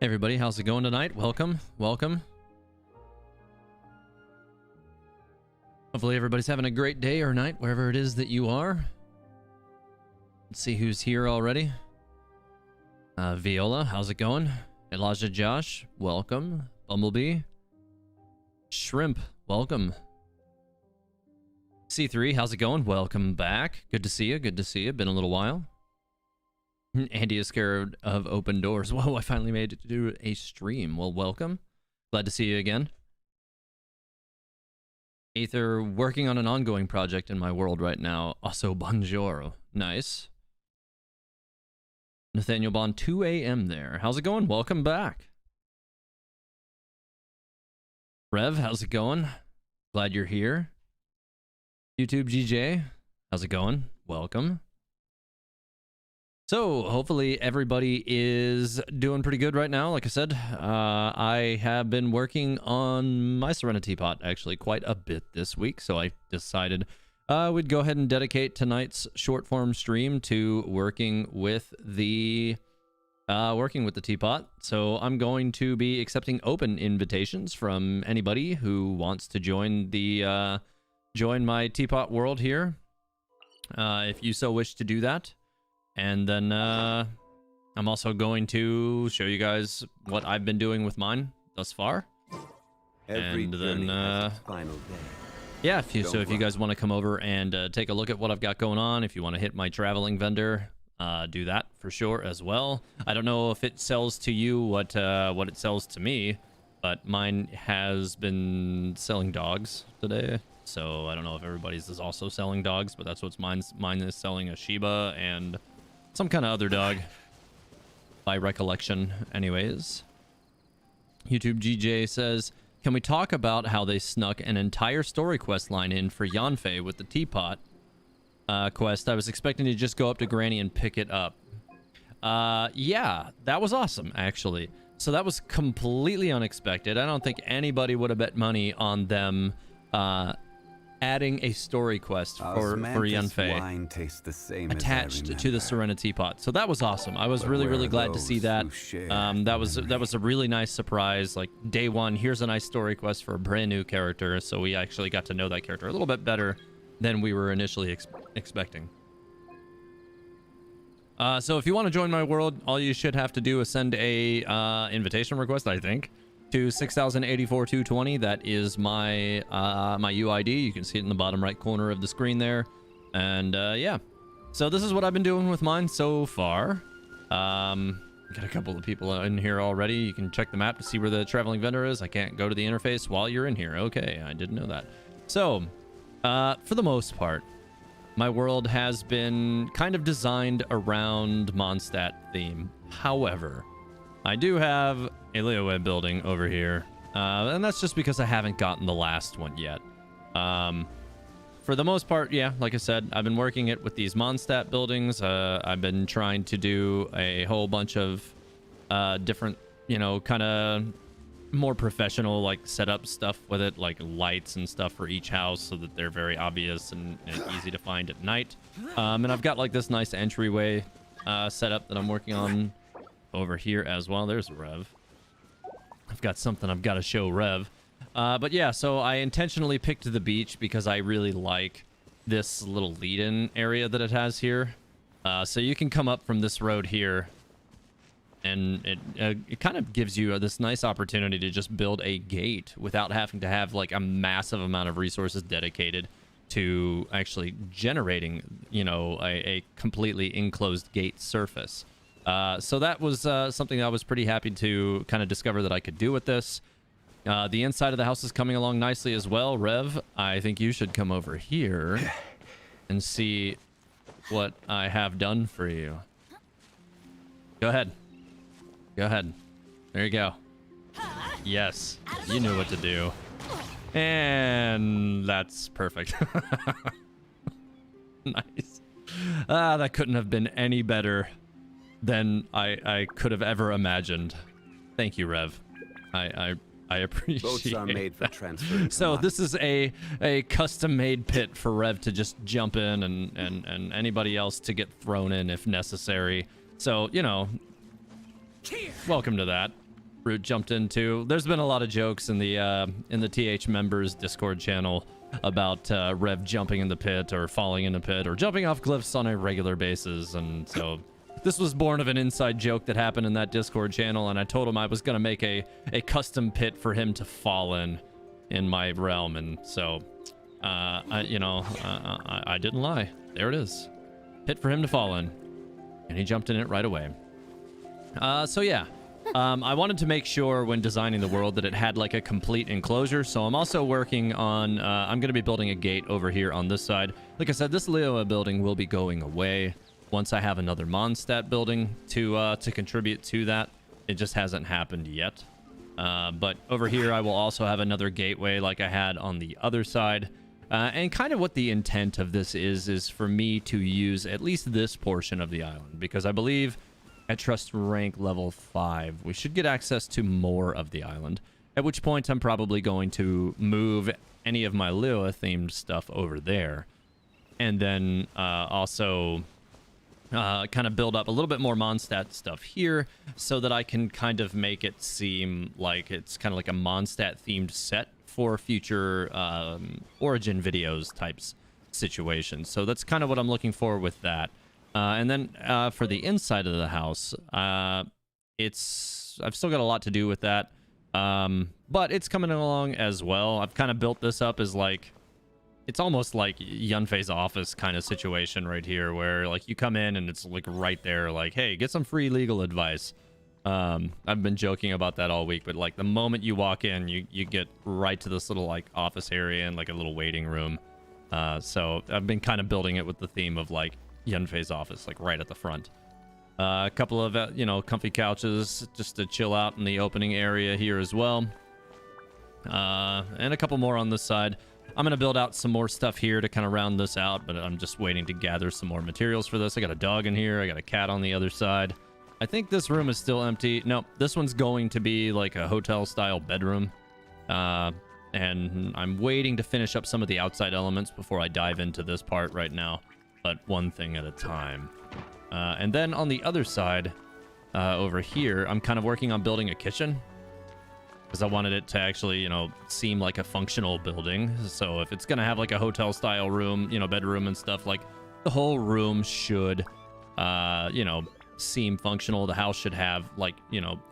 Hey everybody, how's it going tonight? Welcome. Hopefully everybody's having a great day or night, wherever it is that you are. Let's see who's here already. Viola, how's it going? Elijah Josh, welcome. Bumblebee. Shrimp, welcome. C3, how's it going? Welcome back. Good to see you, Been a little while. Andy is scared of open doors. Whoa, I finally made it to do a stream. Well, welcome. Glad to see you again. Aether, working on an ongoing project in my world right now. Also, bonjour. Nice. Nathaniel Bond, 2 a.m. there. How's it going? Welcome back. Rev, how's it going? Glad you're here. YouTube GJ, how's it going? Welcome. So, hopefully everybody is doing pretty good right now. Like I said, I have been working on my Serenity Pot actually quite a bit this week, so I decided we'd go ahead and dedicate tonight's short form stream to working with the teapot. So I'm going to be accepting open invitations from anybody who wants to join my teapot world here, if you so wish to do that. And then I'm also going to show you guys what I've been doing with mine thus far. And then final day. Yeah, if you guys want to come over and take a look at what I've got going on, if you want to hit my traveling vendor, do that for sure as well. I don't know if it sells to you what it sells to me, but mine has been selling dogs today. So I don't know if everybody's is also selling dogs, but that's what's mine is selling a Shiba and some kind of other dog by recollection anyways. YouTube GJ says, can we talk about how they snuck an entire story quest line in for Yanfei with the teapot quest? I was expecting to just go up to Granny and pick it up. Yeah, that was awesome actually. So that was completely unexpected. I don't think anybody would have bet money on them adding a story quest for Yanfei attached to the Serenity Pot. So that was awesome. I was really glad to see that. That was a really nice surprise. Like day one, here's a nice story quest for a brand new character. So we actually got to know that character a little bit better than we were initially expecting. So if you want to join my world, all you should have to do is send a invitation request, I think, to 6084-220. That is my my UID. You can see it in the bottom right corner of the screen there. And yeah, so this is what I've been doing with mine so far. Got a couple of people in here already. You can check the map to see where the traveling vendor is. I can't go to the interface while you're in here. Okay, I didn't know that. So for the most part, my world has been kind of designed around Mondstadt theme. However, I do have a Leoweb building over here, and that's just because I haven't gotten the last one yet. For the most part, yeah, like I said, I've been working it with these Mondstadt buildings. I've been trying to do a whole bunch of different, you know, kind of more professional, like setup stuff with it, like lights and stuff for each house so that they're very obvious and easy to find at night. And I've got like this nice entryway setup that I'm working on over here as well. There's Rev. I've got something I've got to show Rev. But yeah, so I intentionally picked the beach because I really like this little lead-in area that it has here. So you can come up from this road here, and it kind of gives you this nice opportunity to just build a gate without having to have like a massive amount of resources dedicated to actually generating, you know, a completely enclosed gate surface. So that was something I was pretty happy to kind of discover that I could do with this. The inside of the house is coming along nicely as well. Rev, I think you should come over here and see what I have done for you. Go ahead. Go ahead. There you go. Yes, you knew what to do. And that's perfect. Nice. That couldn't have been any better than I could have ever imagined. Thank you, Rev. I appreciate Boats are made for transferring. So this is a custom-made pit for Rev to just jump in and anybody else to get thrown in if necessary. So, you know, welcome to that. Root jumped into. There's been a lot of jokes in the TH members Discord channel about Rev jumping in the pit or falling in the pit or jumping off cliffs on a regular basis, and so this was born of an inside joke that happened in that Discord channel, and I told him I was gonna make a custom pit for him to fall in my realm, and so I didn't lie. There it is, pit for him to fall in, and he jumped in it right away. So yeah. I wanted to make sure when designing the world that it had like a complete enclosure, so I'm also working on I'm going to be building a gate over here on this side. Like I said, this Leoa building will be going away once I have another Mondstadt building to contribute to that. It just hasn't happened yet. But over here I will also have another gateway like I had on the other side. And kind of what the intent of this is for me to use at least this portion of the island, because I believe at trust rank level 5 we should get access to more of the island, at which point I'm probably going to move any of my Lua themed stuff over there, and then also kind of build up a little bit more Mondstadt stuff here so that I can kind of make it seem like it's kind of like a Mondstadt themed set for future origin videos types situations. So that's kind of what I'm looking for with that. And then for the inside of the house, I've still got a lot to do with that, but it's coming along as well. I've kind of built this up as like, it's almost like Yunfei's office kind of situation right here, where like you come in and it's like right there, like, hey, get some free legal advice. I've been joking about that all week, but like the moment you walk in, you get right to this little like office area and like a little waiting room. So I've been kind of building it with the theme of like Yunfei's office, like right at the front. A couple of comfy couches just to chill out in the opening area here as well, and a couple more on this side. I'm gonna build out some more stuff here to kind of round this out, but I'm just waiting to gather some more materials for this. I got a dog in here, I got a cat on the other side. I think this room is still empty. No, this one's going to be like a hotel style bedroom, and I'm waiting to finish up some of the outside elements before I dive into this part right now, but one thing at a time. And then on the other side, over here, I'm kind of working on building a kitchen, because I wanted it to actually, seem like a functional building. So if it's going to have like a hotel style room, bedroom and stuff, like the whole room should, seem functional. The house should have like,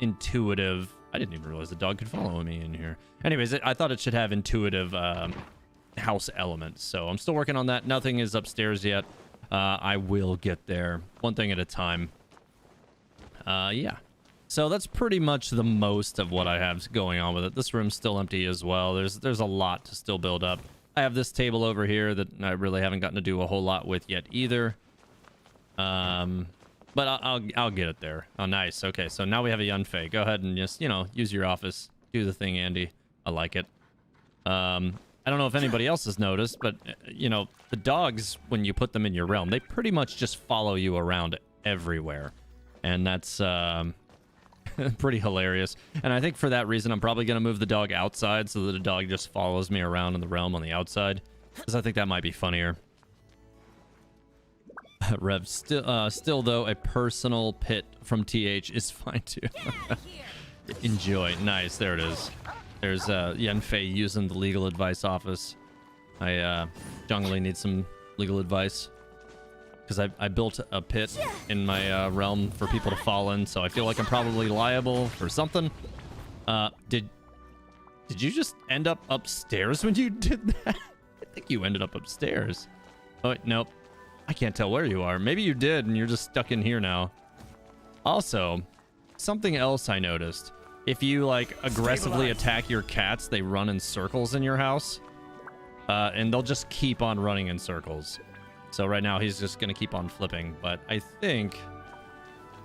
intuitive. I didn't even realize the dog could follow me in here. Anyways, I thought it should have intuitive house elements. So I'm still working on that. Nothing is upstairs yet. I will get there one thing at a time. Yeah. So that's pretty much the most of what I have going on with it. This room's still empty as well. There's a lot to still build up. I have this table over here that I really haven't gotten to do a whole lot with yet either. But I'll get it there. Oh, nice. Okay, so now we have a Yunfei. Go ahead and just, use your office. Do the thing, Andy. I like it. I don't know if anybody else has noticed, but, the dogs, when you put them in your realm, they pretty much just follow you around everywhere. And that's pretty hilarious. And I think for that reason, I'm probably going to move the dog outside so that the dog just follows me around in the realm on the outside, because I think that might be funnier. Rev, still though, a personal pit from TH is fine too. Enjoy. Nice. There it is. There's Yunfei using the legal advice office. I jungly need some legal advice, because I built a pit in my realm for people to fall in, so I feel like I'm probably liable for something. Did you just end up upstairs when you did that? I think you ended up upstairs. Oh, wait, nope. I can't tell where you are. Maybe you did, and you're just stuck in here now. Also, something else I noticed. If you like aggressively attack your cats, they run in circles in your house. And they'll just keep on running in circles. So right now he's just going to keep on flipping. But I think...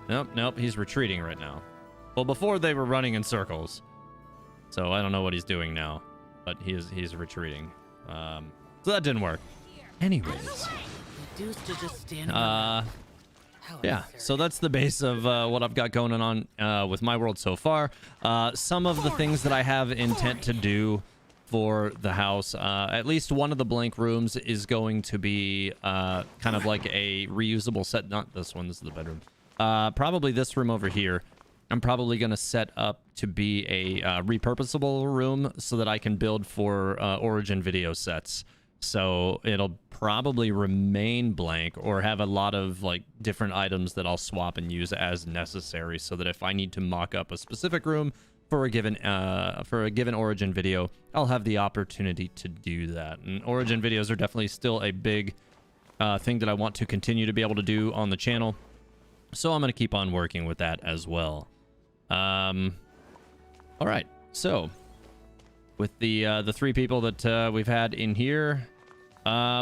Nope, he's retreating right now. Well, before they were running in circles. So I don't know what he's doing now. But he's retreating. So that didn't work. Anyways. Yeah, so that's the base of what I've got going on with my world so far. Some of the things that I have intent to do for the house, at least one of the blank rooms is going to be kind of like a reusable set. Not this one, this is the bedroom. Probably this room over here. I'm probably going to set up to be a repurposable room so that I can build for Origin video sets. So it'll probably remain blank or have a lot of like different items that I'll swap and use as necessary, so that if I need to mock up a specific room for a given Origin video, I'll have the opportunity to do that. And Origin videos are definitely still a big thing that I want to continue to be able to do on the channel. So I'm going to keep on working with that as well. All right. So with the 3 people that we've had in here,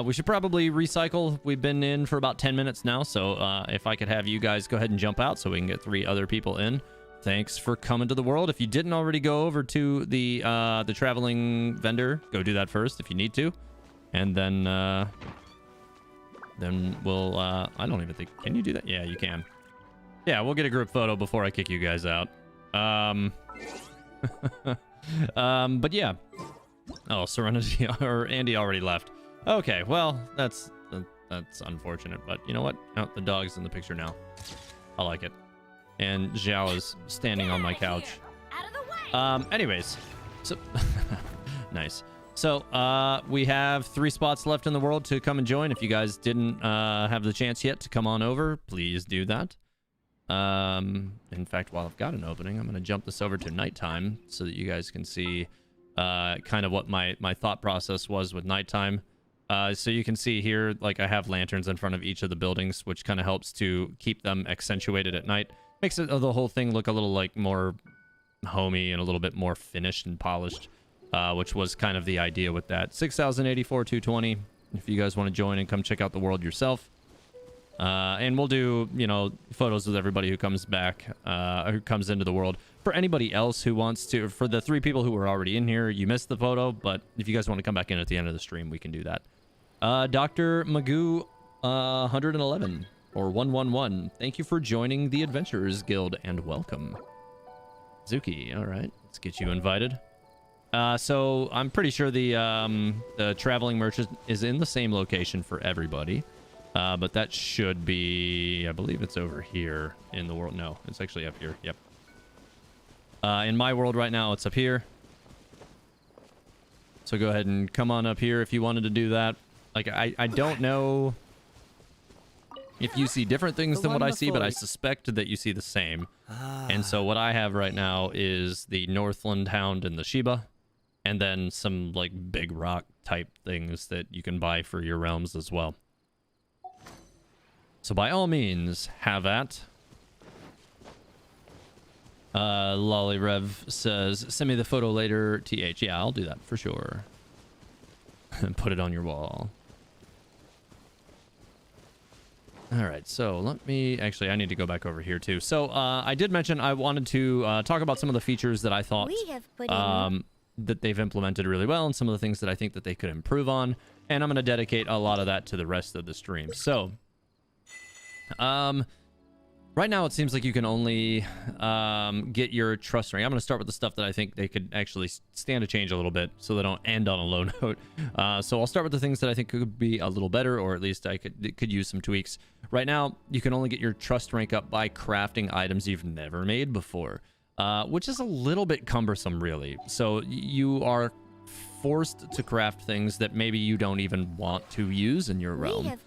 we should probably recycle. We've been in for about 10 minutes now, so if I could have you guys go ahead and jump out so we can get 3 other people in. Thanks for coming to the world. If you didn't already go over to the traveling vendor, go do that first if you need to, and then we'll I don't even think, can you do that? Yeah, you can. Yeah, we'll get a group photo before I kick you guys out. But yeah. Oh, Serenity or Andy already left. Okay, well, that's unfortunate, but you know what? Oh, the dog's in the picture now. I like it. And Zhao is standing on my couch. Anyways, so nice. So we have 3 spots left in the world to come and join. If you guys didn't have the chance yet to come on over, please do that. In fact, while I've got an opening, I'm going to jump this over to nighttime so that you guys can see kind of what my thought process was with nighttime. So you can see here, like, I have lanterns in front of each of the buildings, which kind of helps to keep them accentuated at night. Makes it, the whole thing look a little like more homey and a little bit more finished and polished, which was kind of the idea with that. 6084 220 if you guys want to join and come check out the world yourself. And we'll do, you know, photos with everybody who comes back, who comes into the world. For anybody else who wants to, for the 3 people who were already in here, you missed the photo, but if you guys want to come back in at the end of the stream, we can do that. Dr. Magoo 111 or 111, thank you for joining the Adventurers Guild and welcome. Zuki, all right, let's get you invited. So I'm pretty sure the traveling merchant is in the same location for everybody. But that should be, I believe it's over here in the world. No, it's actually up here. Yep. In my world right now, it's up here. So go ahead and come on up here if you wanted to do that. Like, I don't know if you see different things than what I see, but I suspect that you see the same. And so what I have right now is the Northland Hound and the Shiba, and then some, like, big rock type things that you can buy for your realms as well. So by all means, have at. Lollyrev says, send me the photo later, TH. Yeah, I'll do that for sure. And put it on your wall. All right, so let me... Actually, I need to go back over here, too. So I did mention I wanted to talk about some of the features that I thought that they've implemented really well, and some of the things that I think that they could improve on. And I'm going to dedicate a lot of that to the rest of the stream. So... right now it seems like you can only get your trust rank. I'm going to start with the stuff that I think they could actually stand to change a little bit so they don't end on a low note. So I'll start with the things that I think could be a little better, or at least I could use some tweaks. Right now, you can only get your trust rank up by crafting items you've never made before, which is a little bit cumbersome, really. So you are forced to craft things that maybe you don't even want to use in your realm.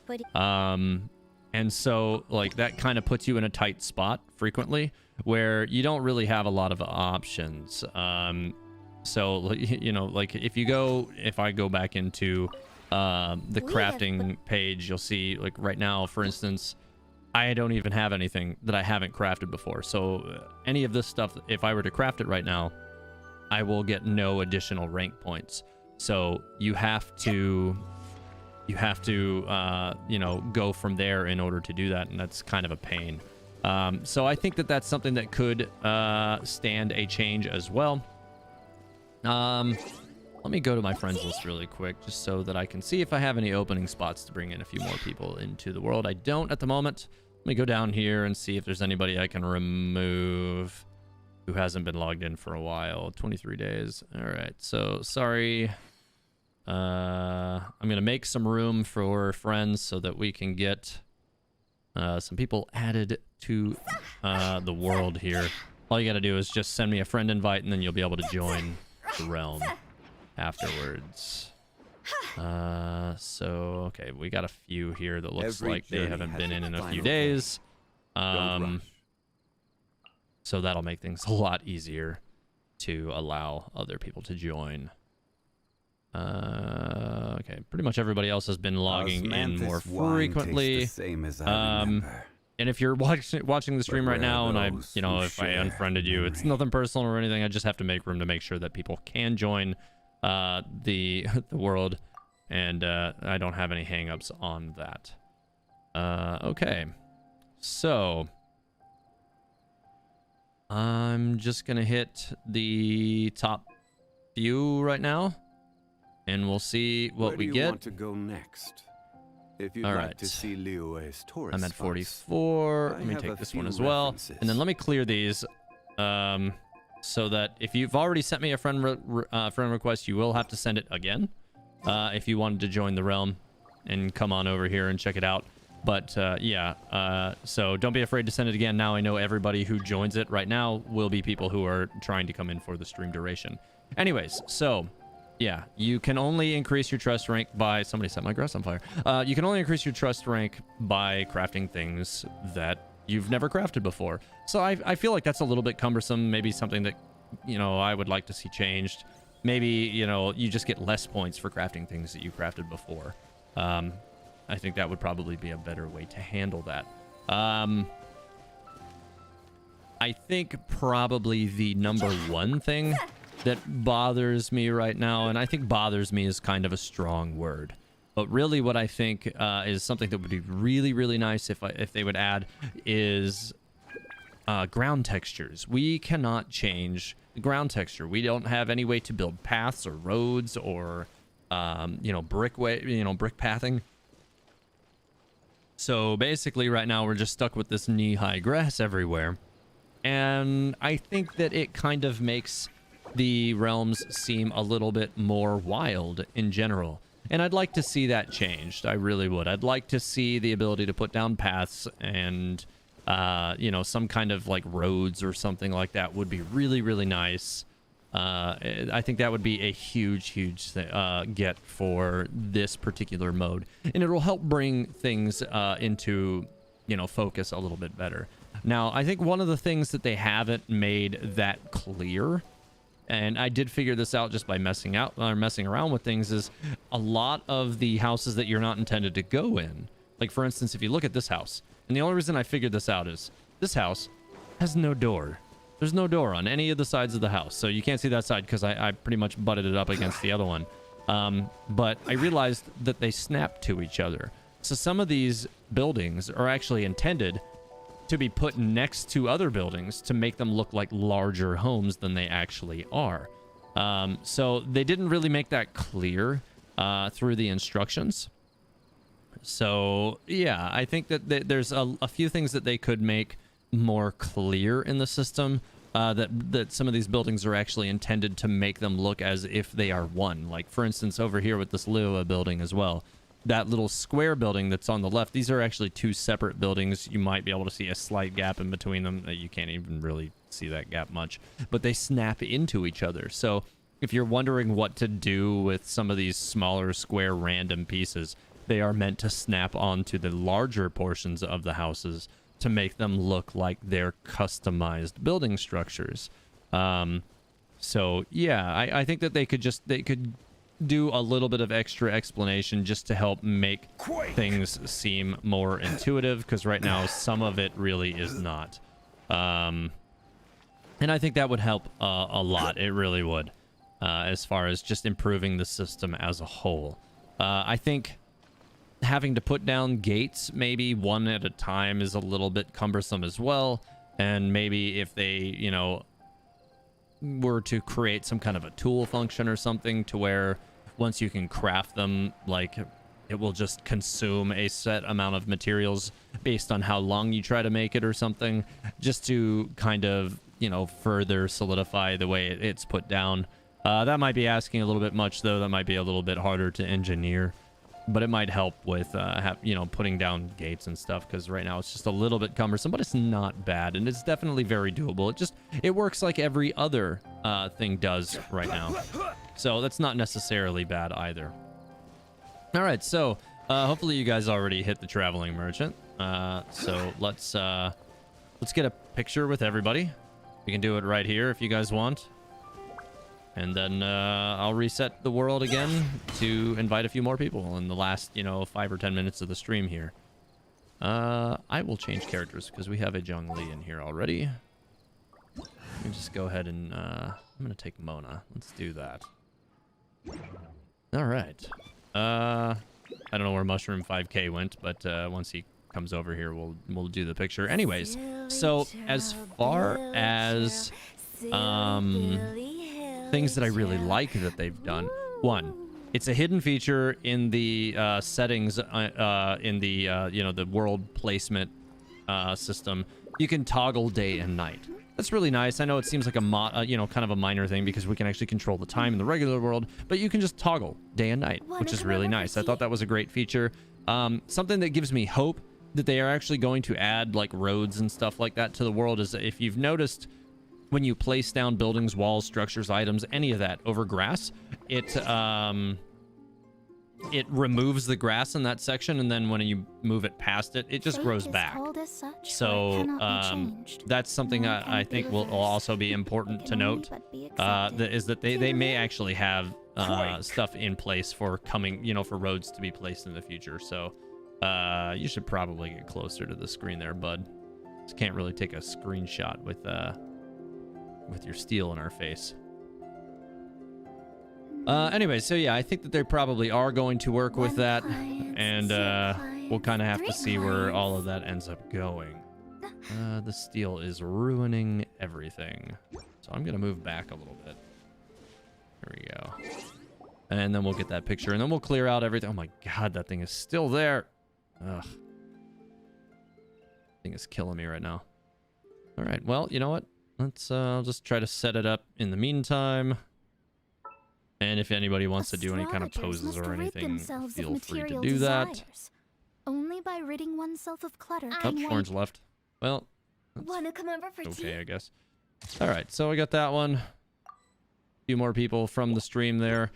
And so, like, that kind of puts you in a tight spot frequently where you don't really have a lot of options. So, you know, like, if I go back into the crafting page, you'll see, like, right now, for instance, I don't even have anything that I haven't crafted before. So any of this stuff, if I were to craft it right now, I will get no additional rank points. So you have to you know, go from there in order to do that, and that's kind of a pain. So I think that that's something that could stand a change as well. Let me go to my friends list really quick, just so that I can see if I have any opening spots to bring in a few more people into the world. I don't at the moment. Let me go down here and see if there's anybody I can remove who hasn't been logged in for a while. 23 days. All right. So sorry. I'm going to make some room for friends so that we can get some people added to the world here. All you got to do is just send me a friend invite, and then you'll be able to join the realm afterwards. So okay, we got a few here that looks like they haven't been in a few days. So that'll make things a lot easier to allow other people to join. Okay, pretty much everybody else has been logging in more frequently. And if you're watching the stream right now, and if I unfriended you, it's nothing personal or anything. I just have to make room to make sure that people can join the world, and I don't have any hangups on that. Okay, so I'm just gonna hit the top few right now, and we'll see what we get. Where do you want to go next? If you'd All like right. to see Liyue's tourist I'm at spots, 44. Let me take this one as well. references. And then let me clear these so that if you've already sent me a friend request, you will have to send it again if you wanted to join the realm and come on over here and check it out. But yeah, so don't be afraid to send it again. Now I know everybody who joins it right now will be people who are trying to come in for the stream duration. Anyways, so yeah, you can only increase your trust rank by... Somebody set my grass on fire. You can only increase your trust rank by crafting things that you've never crafted before. So I feel like that's a little bit cumbersome. Maybe something that, I would like to see changed. Maybe, you just get less points for crafting things that you crafted before. I think that would probably be a better way to handle that. I think probably the number one thing that bothers me right now, and I think bothers me is kind of a strong word, but really what I think is something that would be really, really nice if they would add is ground textures. We cannot change the ground texture. We don't have any way to build paths or roads or brick pathing. So basically right now we're just stuck with this knee-high grass everywhere, and I think that it kind of makes the realms seem a little bit more wild in general, and I'd like to see that changed. I really would. I'd like to see the ability to put down paths and some kind of like roads or something like that would be really, really nice. I think that would be a huge get for this particular mode, and it will help bring things into focus a little bit better. Now I think one of the things that they haven't made that clear, and I did figure this out just by messing around with things, is a lot of the houses that you're not intended to go in. Like for instance, if you look at this house, and the only reason I figured this out is this house has no door. There's no door on any of the sides of the house, so you can't see that side because I pretty much butted it up against the other one. But I realized that they snap to each other. So some of these buildings are actually intended to be put next to other buildings to make them look like larger homes than they actually are. So they didn't really make that clear through the instructions. So yeah, I think that there's a few things that they could make more clear in the system, that some of these buildings are actually intended to make them look as if they are one. Like for instance over here with this Liyue building as well, that little square building that's on the left, these are actually two separate buildings. You might be able to see a slight gap in between them. You can't even really see that gap much, but they snap into each other. So if you're wondering what to do with some of these smaller square random pieces, they are meant to snap onto the larger portions of the houses to make them look like they're customized building structures. So yeah, I think that they could do a little bit of extra explanation just to help make things seem more intuitive, because right now some of it really is not. And I think that would help a lot. It really would, as far as just improving the system as a whole. I think having to put down gates maybe one at a time is a little bit cumbersome as well. And maybe if they, you know, were to create some kind of a tool function or something to where once you can craft them, like, it will just consume a set amount of materials based on how long you try to make it or something, just to kind of, you know, further solidify the way it's put down. That might be asking a little bit much, though. That might be a little bit harder to engineer, but it might help with, you know, putting down gates and stuff, because right now it's just a little bit cumbersome, but it's not bad, and it's definitely very doable. It works like every other thing does right now, so that's not necessarily bad either. All right, so hopefully you guys already hit the traveling merchant. So let's get a picture with everybody. We can do it right here if you guys want. And then I'll reset the world again to invite a few more people in the last, you know, 5 or 10 minutes of the stream here. I will change characters because we have a Zhongli in here already. Let me just go ahead and I'm going to take Mona. Let's do that. All right. I don't know where Mushroom 5K went, but once he comes over here, we'll do the picture. Anyways, so as far as things that I really like that they've done. One, it's a hidden feature in the settings in the you know, the world placement system. You can toggle day and night. That's really nice. I know it seems like a you know, kind of a minor thing because we can actually control the time in the regular world, but you can just toggle day and night, which is really nice. I thought that was a great feature. Something that gives me hope that they are actually going to add like roads and stuff like that to the world is that if you've noticed, when you place down buildings, walls, structures, items, any of that over grass, it removes the grass in that section, and then when you move it past it, it just grows back. So that's something I think will also be important to note, is that they may actually have stuff in place for coming, you know, for roads to be placed in the future. So you should probably get closer to the screen there, bud. Just can't really take a screenshot with your steel in our face. Anyway, so yeah, I think that they probably are going to work with that, and we'll kind of have to see where all of that ends up going. The steel is ruining everything, so I'm gonna move back a little bit. There we go, and then we'll get that picture, and then we'll clear out everything. Oh my god, that thing is still there. Ugh, thing is killing me right now. All right, well, you know what? Let's I'll just try to set it up in the meantime. And if anybody wants to do any kind of poses or anything, feel free to do that. Only by ridding oneself of clutter. Oh, orange left. Well, Wanna come over for okay, tea? I guess. All right, so I got that one. A few more people from the stream there.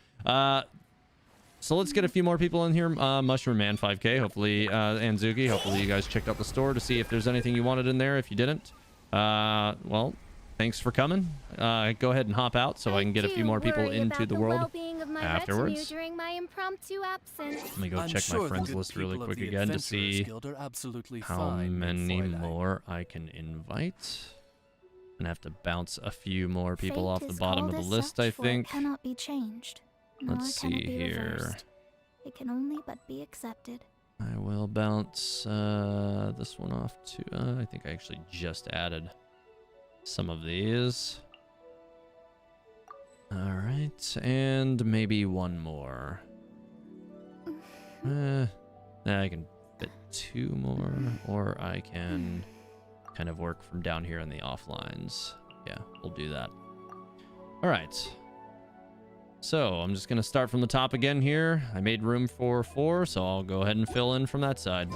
So let's get a few more people in here. Mushroom Man 5K, hopefully, and Zuki, hopefully you guys checked out the store to see if there's anything you wanted in there. If you didn't, well, thanks for coming. Go ahead and hop out so I can get a few more people into the world afterwards. During my impromptu absence. Let me go check my friends list really quick again to see how many more I can invite. And I have to bounce a few more people off the bottom of the list, I think. Cannot be changed. Let's see here. It can only but be accepted. I will bounce this one off too. I think I actually just added some of these. All right, and maybe one more. I can fit 2 more, or I can kind of work from down here in the offlines. Yeah, we'll do that. All right. So I'm just gonna start from the top again here. I made room for 4, so I'll go ahead and fill in from that side.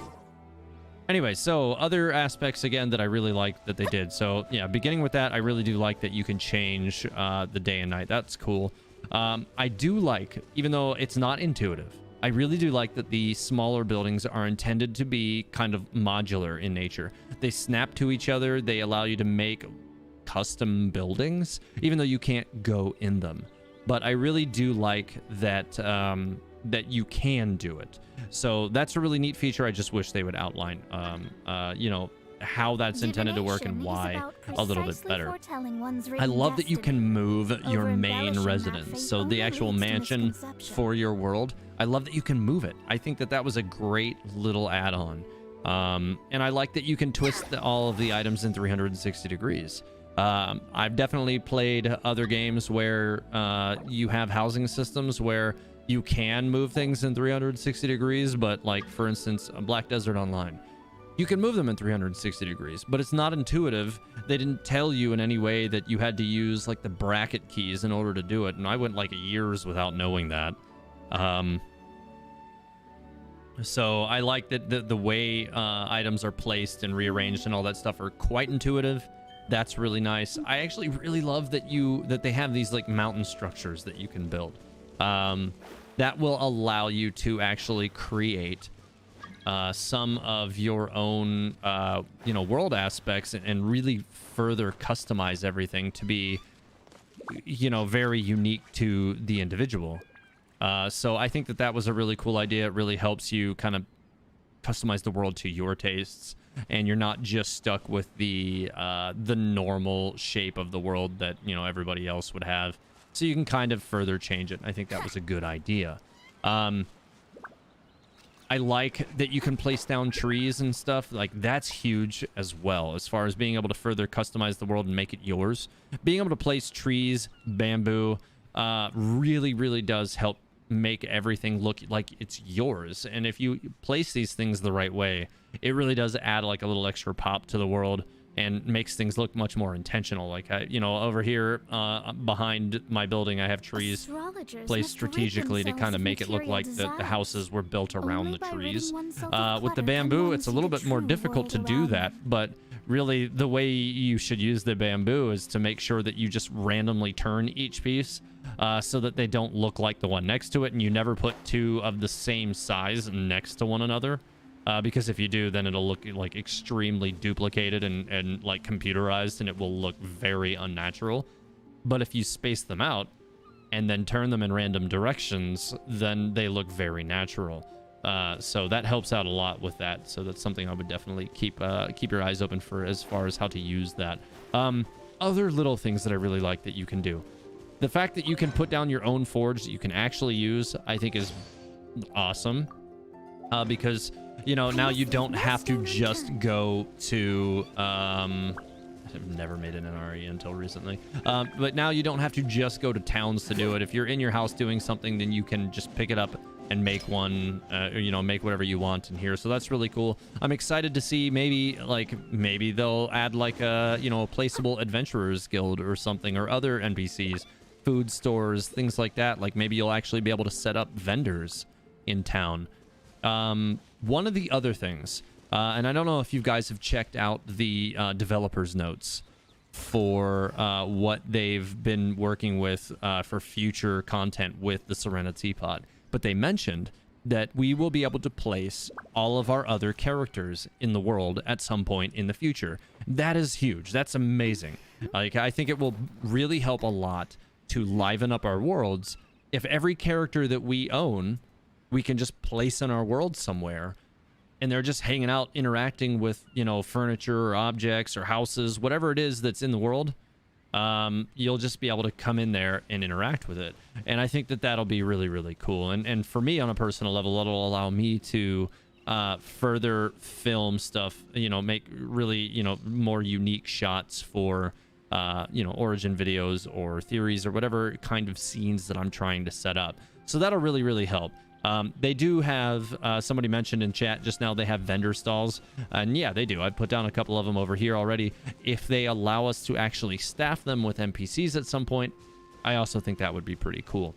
Anyway, so other aspects again that I really like that they did. So yeah, beginning with that, I really do like that you can change the day and night. That's cool. I do like, even though it's not intuitive, I really do like that the smaller buildings are intended to be kind of modular in nature. They snap to each other. They allow you to make custom buildings, even though you can't go in them. but I really do like that that you can do it. So that's a really neat feature. I just wish they would outline, you know, how that's intended to work and why a little bit better. I love that you can move your main residence, so the actual mansion for your world. I love that you can move it. I think that that was a great little add-on. And I like that you can twist all of the items in 360 degrees. I've definitely played other games where you have housing systems where you can move things in 360 degrees, but like, for instance, Black Desert Online. You can move them in 360 degrees, but it's not intuitive. They didn't tell you in any way that you had to use like the bracket keys in order to do it, and I went like years without knowing that. So I like that the way items are placed and rearranged and all that stuff are quite intuitive. That's really nice. I actually really love that they have these like mountain structures that you can build. That will allow you to actually create some of your own, you know, world aspects and really further customize everything to be, you know, very unique to the individual. So I think that that was a really cool idea. It really helps you kind of customize the world to your tastes, and you're not just stuck with the normal shape of the world that, you know, everybody else would have. So you can kind of further change it. I think that was a good idea. I like that you can place down trees and stuff. Like, that's huge as well, as far as being able to further customize the world and make it yours. Being able to place trees, bamboo, really, really does help make everything look like it's yours. And if you place these things the right way, it really does add like a little extra pop to the world and makes things look much more intentional. Like, you know, over here behind my building, I have trees placed strategically to kind of make it look like the houses were built around the trees. With the bamboo, it's a little bit more difficult to do that, but really the way you should use the bamboo is to make sure that you just randomly turn each piece so that they don't look like the one next to it, and you never put two of the same size next to one another. Because if you do, then it'll look like extremely duplicated and like computerized, and it will look very unnatural. But if you space them out and then turn them in random directions, then they look very natural. So that helps out a lot with that. So that's something I would definitely keep your eyes open for as far as how to use that. Other little things that I really like that you can do. The fact that you can put down your own forge that you can actually use, I think is awesome. Because, you know, now you don't have to just go to, I've never made an NRE until recently. But now you don't have to just go to towns to do it. If you're in your house doing something, then you can just pick it up and make one, you know, make whatever you want in here. So that's really cool. I'm excited to see maybe they'll add like a, you know, a placeable adventurers guild or something, or other NPCs, food stores, things like that. Like maybe you'll actually be able to set up vendors in town. One of the other things, and I don't know if you guys have checked out the developers notes for what they've been working with for future content with the Serenitea Pot, but they mentioned that we will be able to place all of our other characters in the world at some point in the future. That is huge. That's amazing. Like, I think it will really help a lot to liven up our worlds if every character that we own we can just place in our world somewhere, and they're just hanging out, interacting with, you know, furniture or objects or houses, whatever it is that's in the world. You'll just be able to come in there and interact with it. And I think that that'll be really, really cool. And for me, on a personal level, it'll allow me to further film stuff, you know, make really, you know, more unique shots for, you know, origin videos or theories or whatever kind of scenes that I'm trying to set up. So that'll really, really help. They do have, somebody mentioned in chat just now, they have vendor stalls. And yeah, they do. I put down a couple of them over here already. If they allow us to actually staff them with NPCs at some point, I also think that would be pretty cool.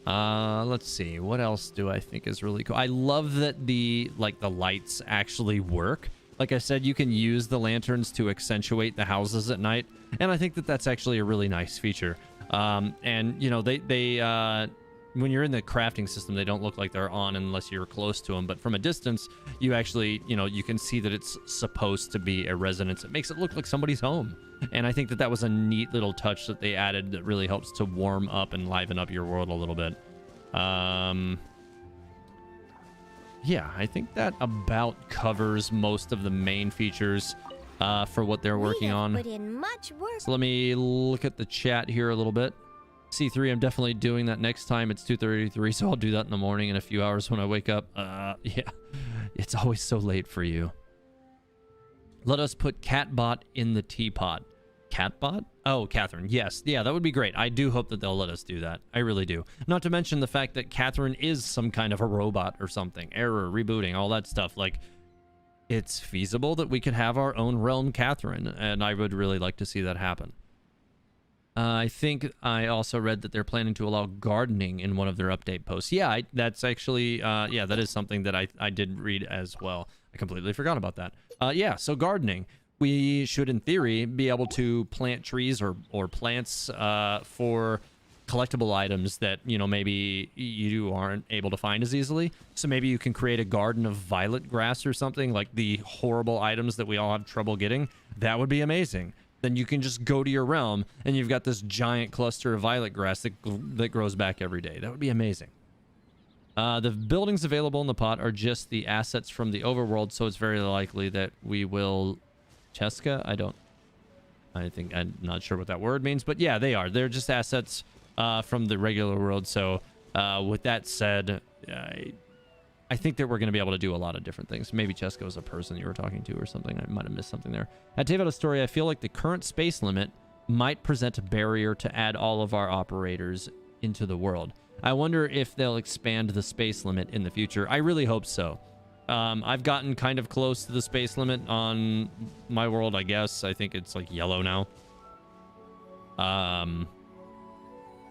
Let's see. What else do I think is really cool? I love that the lights actually work. Like I said, you can use the lanterns to accentuate the houses at night. And I think that that's actually a really nice feature. And, you know, when you're in the crafting system, they don't look like they're on unless you're close to them. But from a distance, you actually, you can see that it's supposed to be a residence. It makes it look like somebody's home. And I think that that was a neat little touch that they added that really helps to warm up and liven up your world a little bit. Yeah, I think that about covers most of the main features for what they're working on. Put in much work. So let me look at the chat here a little bit. C3, I'm definitely doing that next time. It's 2:33, so I'll do that in the morning in a few hours when I wake up. Yeah, it's always so late for you. Let us put Catbot in the teapot. Catbot? Oh, Catherine. Yes. Yeah, that would be great. I do hope that they'll let us do that. I really do. Not to mention the fact that Catherine is some kind of a robot or something. Error, rebooting, all that stuff. Like, it's feasible that we could have our own realm Catherine, and I would really like to see that happen. I think I also read that they're planning to allow gardening in one of their update posts. Yeah, that's actually, yeah, that is something that I did read as well. I completely forgot about that. Yeah, so gardening. We should, in theory, be able to plant trees or plants for collectible items that, maybe you aren't able to find as easily. So maybe you can create a garden of violet grass or something, like the horrible items that we all have trouble getting. That would be amazing. Then you can just go to your realm and you've got this giant cluster of violet grass that grows back every day. That would be amazing. The buildings available in the pot are just the assets from the overworld, so it's very likely that we will... Cheska? I'm not sure what that word means, but yeah, they are. They're just assets from the regular world. So with that said, I think that we're going to be able to do a lot of different things. Maybe Cheska was a person you were talking to or something. I might have missed something there. At Teyvat Historia, I feel like the current space limit might present a barrier to add all of our operators into the world. I wonder if they'll expand the space limit in the future. I really hope so. I've gotten kind of close to the space limit on my world, I guess. I think it's like yellow now.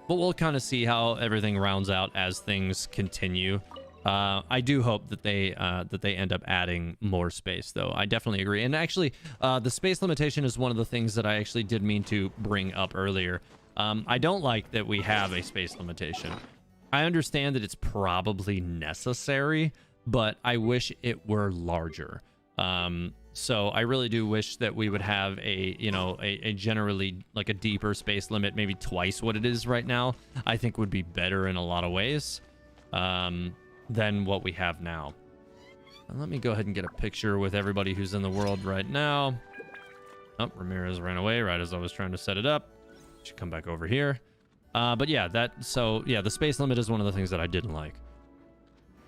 But we'll kind of see how everything rounds out as things continue. I do hope that they end up adding more space, though. I definitely agree. And actually, the space limitation is one of the things that I actually did mean to bring up earlier. I don't like that we have a space limitation. I understand that it's probably necessary, but I wish it were larger. So I really do wish that we would have a generally like a deeper space limit, maybe twice what it is right now. I think would be better in a lot of ways than what we have now. And let me go ahead and get a picture with everybody who's in the world right now. Oh, Ramirez ran away right as I was trying to set it up. Should come back over here. But yeah, the space limit is one of the things that I didn't like.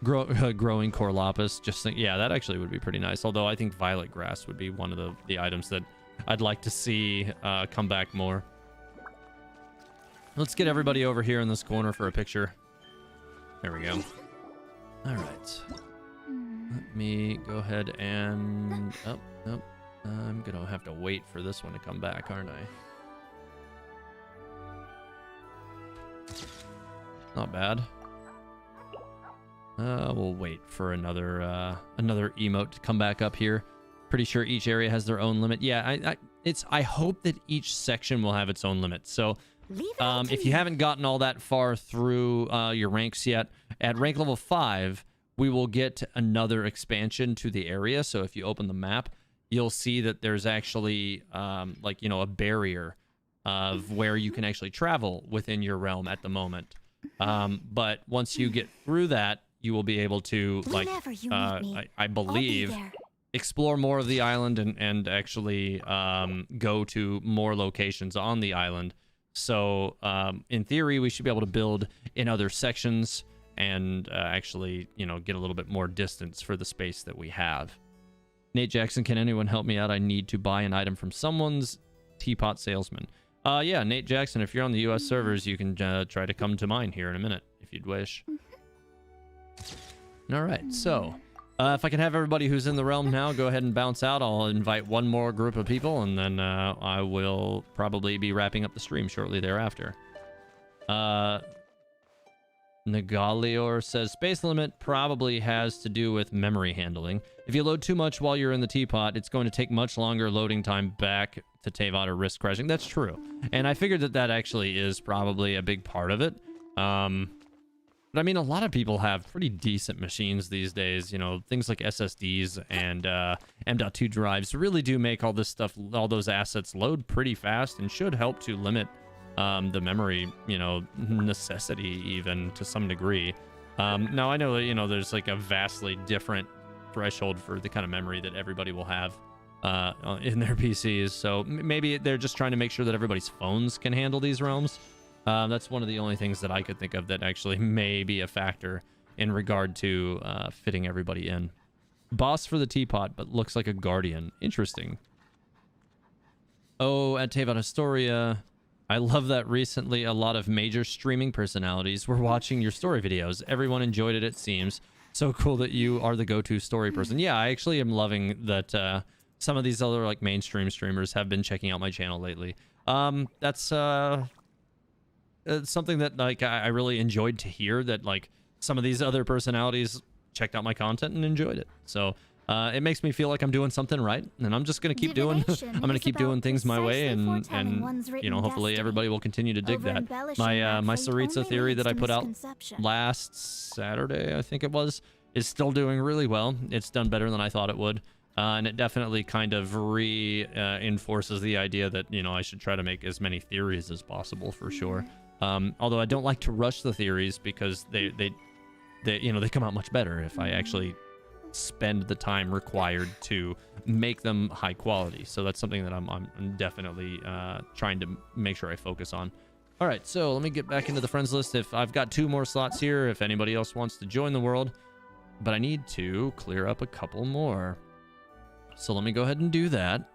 Growing core lapis, yeah, that actually would be pretty nice. Although I think violet grass would be one of the items that I'd like to see come back more. Let's get everybody over here in this corner for a picture. There we go. All right. Let me go ahead and... Oh, nope. I'm going to have to wait for this one to come back, aren't I? Not bad. We'll wait for another emote to come back up here. Pretty sure each area has their own limit. Yeah, I hope that each section will have its own limit. So, if you haven't gotten all that far through your ranks yet, at rank level 5, we will get another expansion to the area. So if you open the map, you'll see that there's actually a barrier of where you can actually travel within your realm at the moment. But once you get through that, you will be able to, I believe, explore more of the island and actually go to more locations on the island. So, in theory, we should be able to build in other sections and actually, get a little bit more distance for the space that we have. Nate Jackson, can anyone help me out? I need to buy an item from someone's teapot salesman. Yeah, Nate Jackson, if you're on the U.S. servers, you can try to come to mine here in a minute, if you'd wish. All right, so if I can have everybody who's in the realm now go ahead and bounce out, I'll invite one more group of people, and then I will probably be wrapping up the stream shortly thereafter. Nagalior says, space limit probably has to do with memory handling. If you load too much while you're in the teapot, it's going to take much longer loading time back to Teyvat or risk crashing. That's true. And I figured that actually is probably a big part of it. But I mean, a lot of people have pretty decent machines these days. You know, things like SSDs and M.2 drives really do make all this stuff, all those assets load pretty fast and should help to limit the memory, you know, necessity even to some degree. Now, I know that, you know, there's like a vastly different threshold for the kind of memory that everybody will have in their PCs. So maybe they're just trying to make sure that everybody's phones can handle these realms. That's one of the only things that I could think of that actually may be a factor in regard to fitting everybody in. Boss for the teapot, but looks like a guardian. Interesting. Oh, at Teyvat Historia, I love that recently a lot of major streaming personalities were watching your story videos. Everyone enjoyed it, it seems. So cool that you are the go-to story person. Yeah, I actually am loving that some of these other like mainstream streamers have been checking out my channel lately. That's something that like I really enjoyed to hear, that like some of these other personalities checked out my content and enjoyed it. So it makes me feel like I'm doing something right, and I'm just gonna keep doing I'm gonna keep doing things my way, and you know, hopefully everybody will continue to dig that. My Serenitea theory that I put out last Saturday, I think it was, is still doing really well. It's done better than I thought it would. And it definitely kind of reinforces the idea that, you know, I should try to make as many theories as possible for sure. Although I don't like to rush the theories, because they you know, they come out much better if I actually spend the time required to make them high quality. So that's something that I'm definitely trying to make sure I focus on. All right, so let me get back into the friends list. If I've got 2 more slots here, if anybody else wants to join the world, but I need to clear up a couple more. So let me go ahead and do that.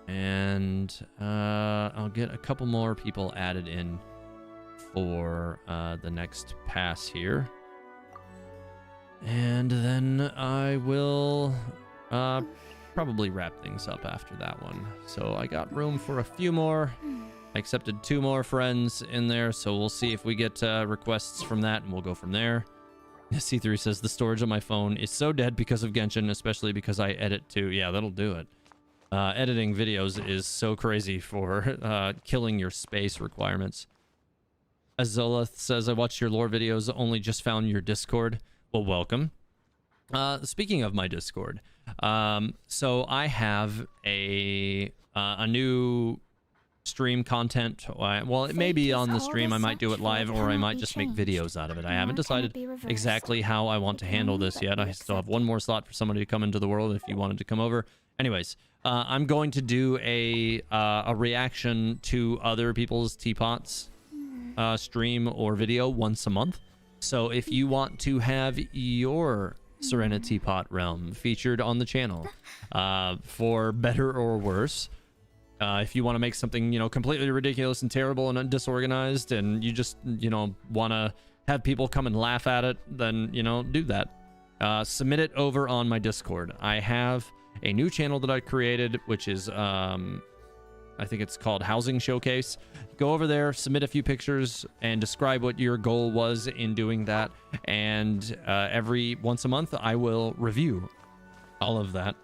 And I'll get a couple more people added in for the next pass here. And then I will probably wrap things up after that one. So I got room for a few more. I accepted 2 more friends in there, so we'll see if we get requests from that, and we'll go from there. C3 says, the storage on my phone is so dead because of Genshin, especially because I edit too. Yeah, that'll do it. Editing videos is so crazy for killing your space requirements. Azoleth says, I watched your lore videos, only just found your Discord. Well, welcome. Speaking of my Discord, so I have a new stream content. Well, it may be on the stream. I might do it live, or I might just make videos out of it. I haven't decided exactly how I want to handle this yet. I still have 1 more slot for somebody to come into the world if you wanted to come over. Anyways, I'm going to do a reaction to other people's teapots stream or video once a month. So if you want to have your Serenity Pot realm featured on the channel, for better or worse, if you want to make something, you know, completely ridiculous and terrible and disorganized, and you just, you know, want to have people come and laugh at it, then, you know, do that. Submit it over on my Discord. I have a new channel that I created, which is, I think it's called Housing Showcase. Go over there, submit a few pictures, and describe what your goal was in doing that. And every once a month, I will review all of that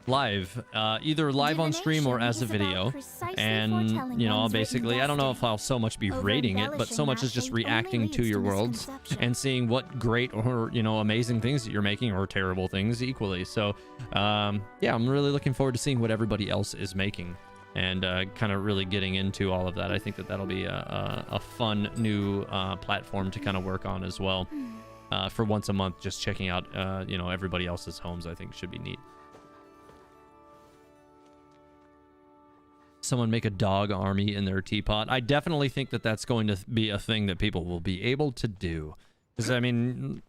live, either live on stream or as a video. And, you know, basically, I don't know if I'll so much be rating it, but so much as just reacting to your worlds and seeing what great or, you know, amazing things that you're making, or terrible things equally. So, yeah, I'm really looking forward to seeing what everybody else is making, and kind of really getting into all of that. I think that that'll be a fun new platform to kind of work on as well. For once a month, just checking out, you know, everybody else's homes, I think should be neat. Someone make a dog army in their teapot. I definitely think that that's going to be a thing that people will be able to do. Because, I mean,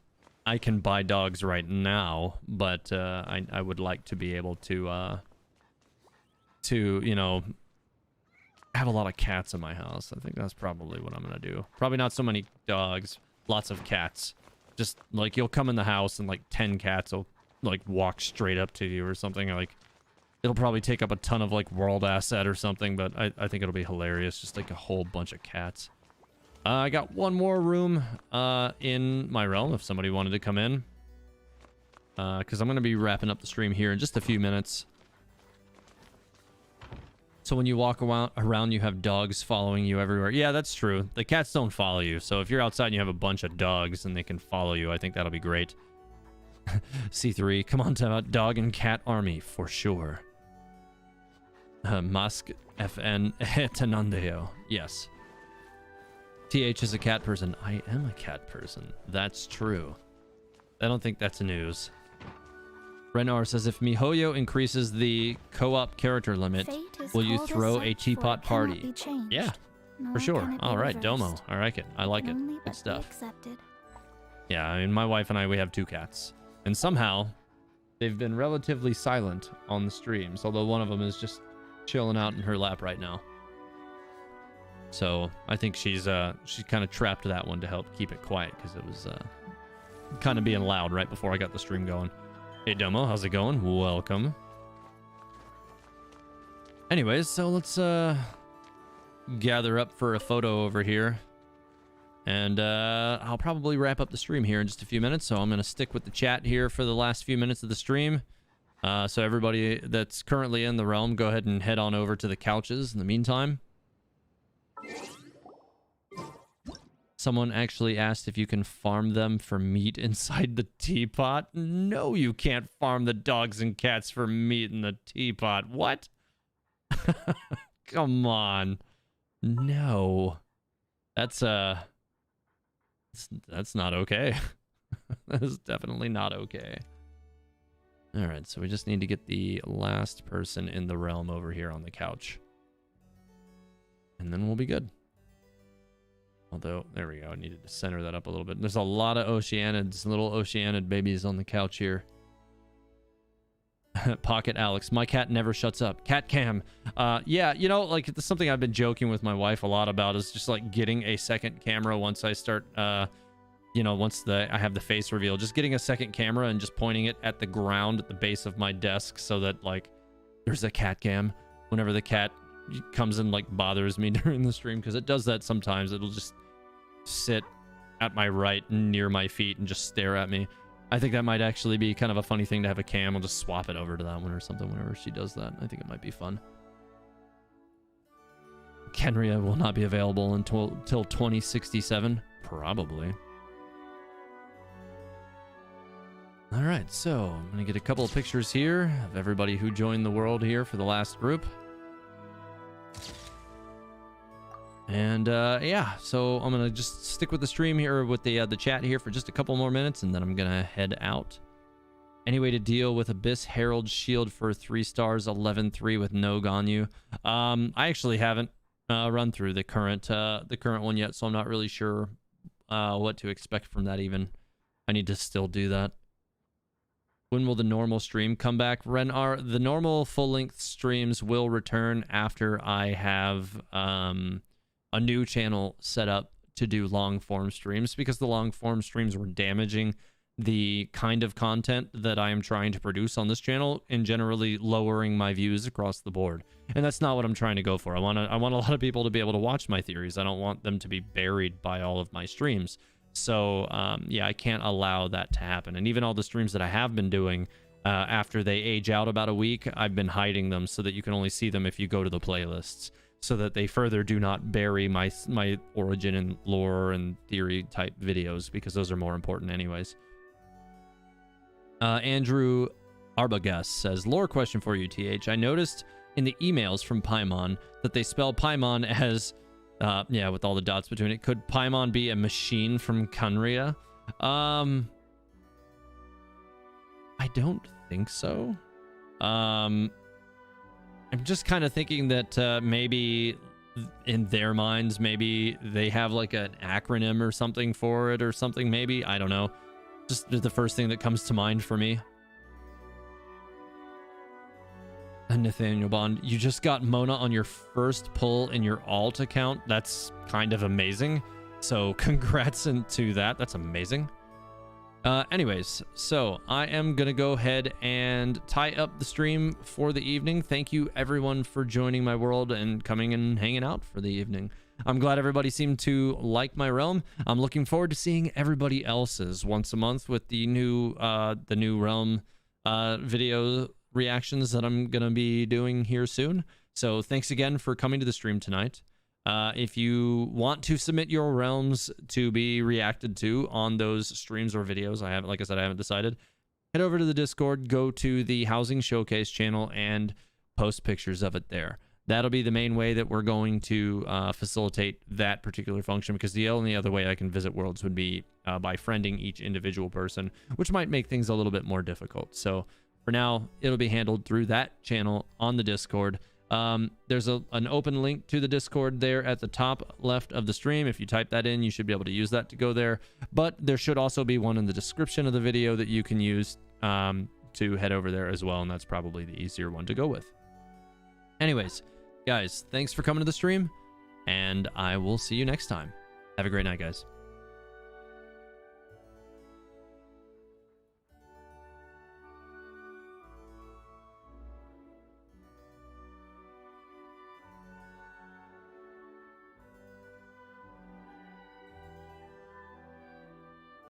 I can buy dogs right now, but I would like to be able to, you know, have a lot of cats in my house. I think that's probably what I'm going to do. Probably not so many dogs, lots of cats. Just, like, you'll come in the house and, like, 10 cats will, like, walk straight up to you or something. Like, it'll probably take up a ton of, like, world asset or something, but I think it'll be hilarious. Just, like, a whole bunch of cats. I got 1 more room in my realm if somebody wanted to come in. Because I'm going to be wrapping up the stream here in just a few minutes. So when you walk around, you have dogs following you everywhere. Yeah, that's true. The cats don't follow you. So if you're outside and you have a bunch of dogs and they can follow you, I think that'll be great. C3, come on, Teyvat, dog and cat army for sure. Mask FN Tenandeo. Yes. TH is a cat person. I am a cat person. That's true. I don't think that's news. Renar says, if MiHoYo increases the co-op character limit, will you throw a teapot party? Yeah, for sure. All right, Domo. I like it. I like it. Good stuff. Yeah, I mean, my wife and I, we have 2 cats. And somehow, they've been relatively silent on the streams, although one of them is just chilling out in her lap right now. So I think she's kind of trapped that one to help keep it quiet, because it was kind of being loud right before I got the stream going. Hey Domo, how's it going? Welcome. Anyways, so let's gather up for a photo over here. And I'll probably wrap up the stream here in just a few minutes, so I'm going to stick with the chat here for the last few minutes of the stream. So everybody that's currently in the realm, go ahead and head on over to the couches in the meantime. Someone actually asked if you can farm them for meat inside the teapot. No, you can't farm the dogs and cats for meat in the teapot. What? Come on. No. That's not okay. That is definitely not okay. All right, so we just need to get the last person in the realm over here on the couch. And then we'll be good. Although, there we go. I needed to center that up a little bit. There's a lot of Oceanids, little Oceanid babies on the couch here. Pocket Alex. My cat never shuts up. Cat cam. Yeah, you know, like, it's something I've been joking with my wife a lot about is just, like, getting a second camera once I start, you know, once I have the face reveal. Just getting a second camera and just pointing it at the ground at the base of my desk so that, like, there's a cat cam whenever the cat comes and, like, bothers me during the stream, because it does that sometimes. It'll just sit at my right near my feet and just stare at me. I think that might actually be kind of a funny thing to have a cam. I'll just swap it over to that one or something whenever she does that. I think it might be fun. Kenria will not be available until 2067. Probably. All right, so I'm going to get a couple of pictures here of everybody who joined the world here for the last group. And yeah, so I'm gonna just stick with the stream here, with the chat here for just a couple more minutes, and then I'm gonna head out. Any way to deal with Abyss Herald Shield for 3 stars 11-3 with no Ganyu? I actually haven't run through the current one yet, so I'm not really sure what to expect from that even. I need to still do that. When will the normal stream come back? Renar, the normal full-length streams will return after I have a new channel set up to do long-form streams, because the long-form streams were damaging the kind of content that I am trying to produce on this channel and generally lowering my views across the board. And that's not what I'm trying to go for. I want a lot of people to be able to watch my theories. I don't want them to be buried by all of my streams. So yeah, I can't allow that to happen. And even all the streams that I have been doing, after they age out about a week, I've been hiding them so that you can only see them if you go to the playlists, so that they further do not bury my origin and lore and theory type videos, because those are more important anyways. Andrew Arbogast says, lore question for you, TH. I noticed in the emails from Paimon that they spell Paimon as, yeah, with all the dots between it. Could Paimon be a machine from Kanria? I don't think so. I'm just kind of thinking that maybe in their minds, maybe they have like an acronym or something for it or something, maybe. I don't know. Just the first thing that comes to mind for me. And Nathaniel Bond, you just got Mona on your first pull in your alt account. That's kind of amazing. So congrats to that. That's amazing. Anyways, so I am going to go ahead and tie up the stream for the evening. Thank you everyone for joining my world and coming and hanging out for the evening. I'm glad everybody seemed to like my realm. I'm looking forward to seeing everybody else's once a month with the new realm video reactions that I'm going to be doing here soon. So thanks again for coming to the stream tonight. If you want to submit your realms to be reacted to on those streams or videos, like I said, I haven't decided. Head over to the Discord, go to the Housing Showcase channel, and post pictures of it there. That'll be the main way that we're going to facilitate that particular function, because the only other way I can visit worlds would be by friending each individual person, which might make things a little bit more difficult. So for now, it'll be handled through that channel on the Discord. There's an open link to the Discord there at the top left of the stream. If you type that in, you should be able to use that to go there. But there should also be one in the description of the video that you can use to head over there as well, and that's probably the easier one to go with. Anyways, guys, thanks for coming to the stream, and I will see you next time. Have a great night, guys.